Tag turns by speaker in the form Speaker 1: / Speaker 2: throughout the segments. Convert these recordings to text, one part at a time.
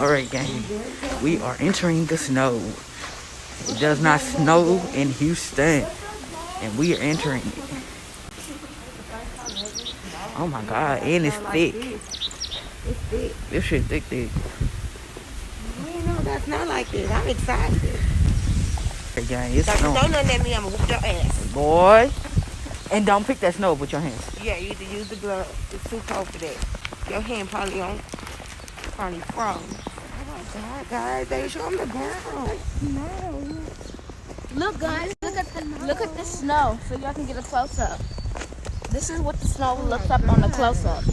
Speaker 1: Alright, gang. We are entering the snow. It does not snow in Houston. And we are entering it. Oh my god, and it's thick.
Speaker 2: It's thick.
Speaker 1: This shit thick.
Speaker 2: You know that's not like this. I'm excited.
Speaker 1: Hey, gang, it's
Speaker 2: Don't
Speaker 1: snowing.
Speaker 2: throw nothing at me, I'm gonna whoop your ass.
Speaker 1: Boy. And don't pick that snow up with your hands.
Speaker 2: Yeah, you need to use the glove. It's too cold for that. Your hand probably froze. Oh my god, guys, they show them the ground. No.
Speaker 3: Look, guys, look at the snow, so y'all can get a close up. This is what the snow looks up on the close up.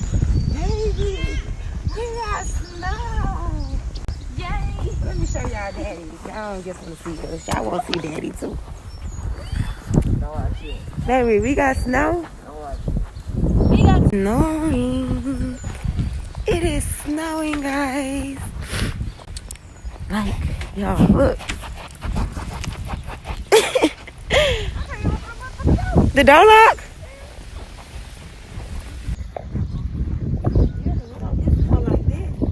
Speaker 2: Baby, we got snow.
Speaker 3: Yay!
Speaker 2: Let me show y'all daddy. Y'all don't get to see us. Y'all want to see daddy too.
Speaker 1: No, I shit.
Speaker 2: Baby, we got snow.
Speaker 1: No, I
Speaker 3: We got
Speaker 2: Snowing. It is snowing, guys. Like, y'all, look. The door lock?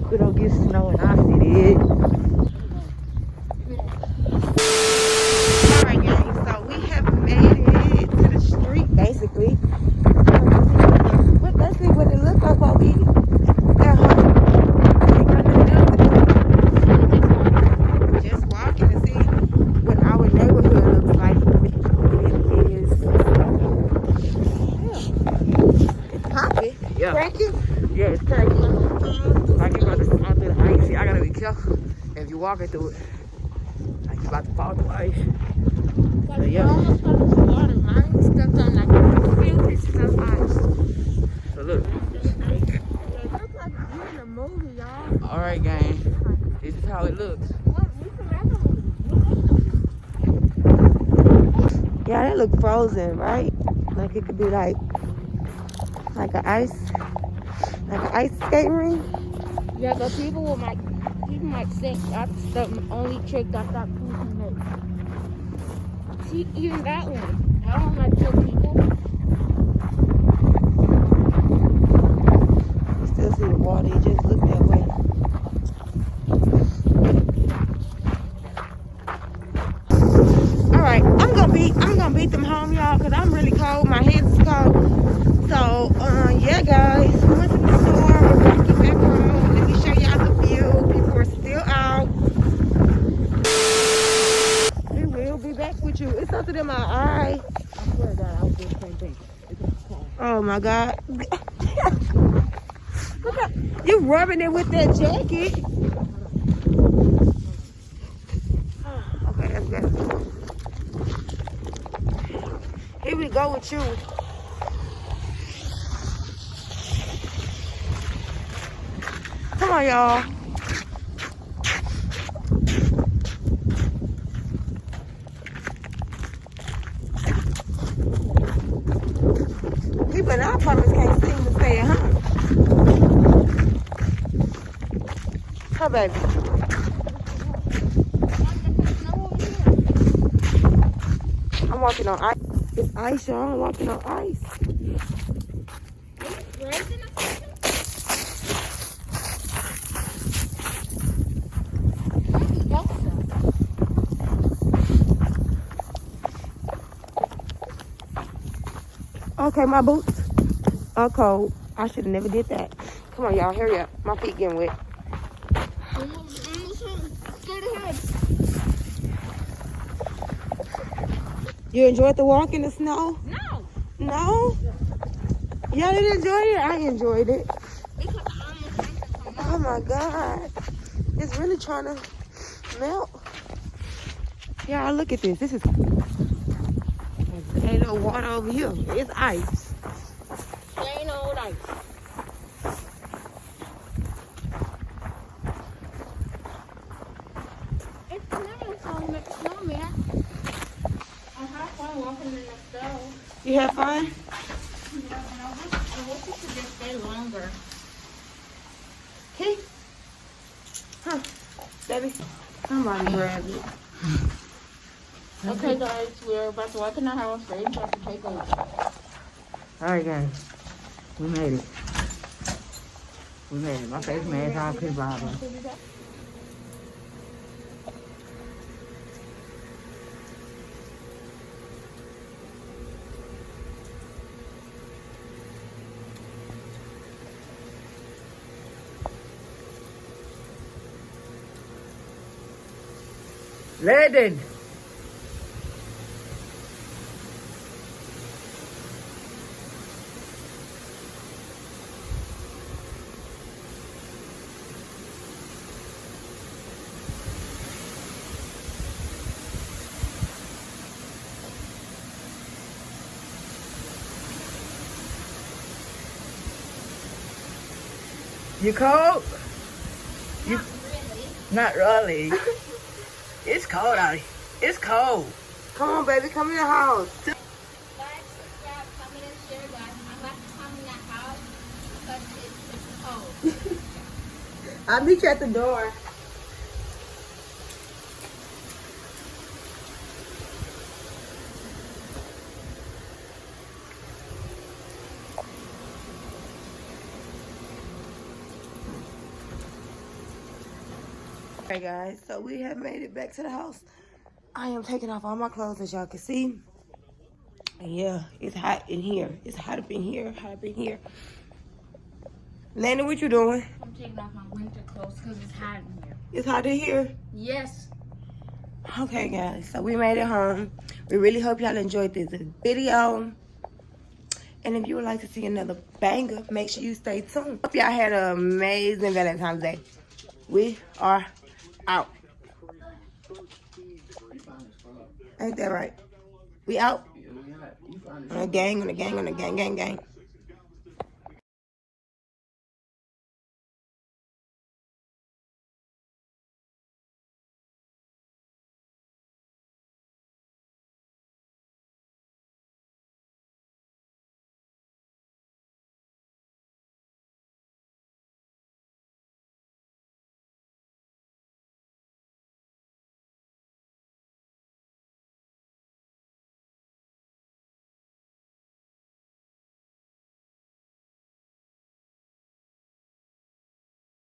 Speaker 1: We don't get snow in our city.
Speaker 2: Alright, guys, so we have made it to the street, basically. Let's see what it looks like while we at home. Just walking to see what our neighborhood looks like. It's popping.
Speaker 1: Yeah.
Speaker 2: Cracking.
Speaker 1: Yeah, it's crazy. Like you're about to fall through the ice. See, I gotta be careful if you're walking through it. Like you're about to fall through the ice. So, yeah.
Speaker 3: almost got this water. Mine stepped on like a few pieces of ice.
Speaker 1: So look.
Speaker 3: It looks like you in a movie, y'all.
Speaker 1: Alright, gang. This is how it looks.
Speaker 3: What? We can make a movie.
Speaker 2: Yeah, that look frozen, right? Like it could be like an ice skating rink.
Speaker 3: Yeah, but people might think that's the only trick that food can make. See, even that one. That one might kill people.
Speaker 2: You still see the water, you just look that way. Alright, I'm gonna beat them home, y'all, because I'm really cold. My hands is cold. So, yeah, guys, we went to the store. We're walking back home. Let me show y'all the view. People are still out. We will be back with you. It's something in my eye.
Speaker 1: I swear to God, I was doing the same thing.
Speaker 2: Oh my God. Look at you rubbing it with that jacket. Okay, that's better. Here we go with you. Come on, y'all. People in our apartments can't seem to stay at home. Huh, baby? I'm walking on ice. It's ice, y'all. I'm walking on ice. Okay, my boots are cold. I should have never did that. Come on, y'all. Hurry up. My feet getting wet. You enjoyed the walk in the snow?
Speaker 3: No.
Speaker 2: No? Y'all didn't enjoy it? I enjoyed it. Oh my God. It's really trying to melt. Y'all, look at this. This is... Ain't no water over here. It's ice.
Speaker 3: Ain't no ice. It's snowing, so it's snowman. I had fun walking in the snow.
Speaker 2: You had fun?
Speaker 3: I wish it could just stay longer.
Speaker 2: Okay. Huh. Baby. Somebody grab it.
Speaker 3: Okay, guys, we're about to walk in the house. Ready to take over.
Speaker 1: Alright, guys. We made it. We made it. My face mask on, Chris Bobby. Landon. You cold? You not really. It's cold out here. It's cold.
Speaker 2: Come on, baby. Come in the house.
Speaker 3: Like, subscribe, comment, and share, guys. I'm about to come in that house because it's cold.
Speaker 2: I'll meet you at the door. Okay, guys, so we have made it back to the house. I am taking off all my clothes, as y'all can see. And yeah, it's hot in here. It's hot up in here, hot up in here. Landon, what you doing?
Speaker 3: I'm taking off my winter clothes because it's hot in here.
Speaker 2: It's hot in here.
Speaker 3: Yes.
Speaker 2: Okay, guys, so we made it home. We really hope y'all enjoyed this video. And if you would like to see another banger, make sure you stay tuned. Hope y'all had an amazing Valentine's Day. We are out. Ain't that right? We out. On a gang, on a gang, on a gang, gang, gang.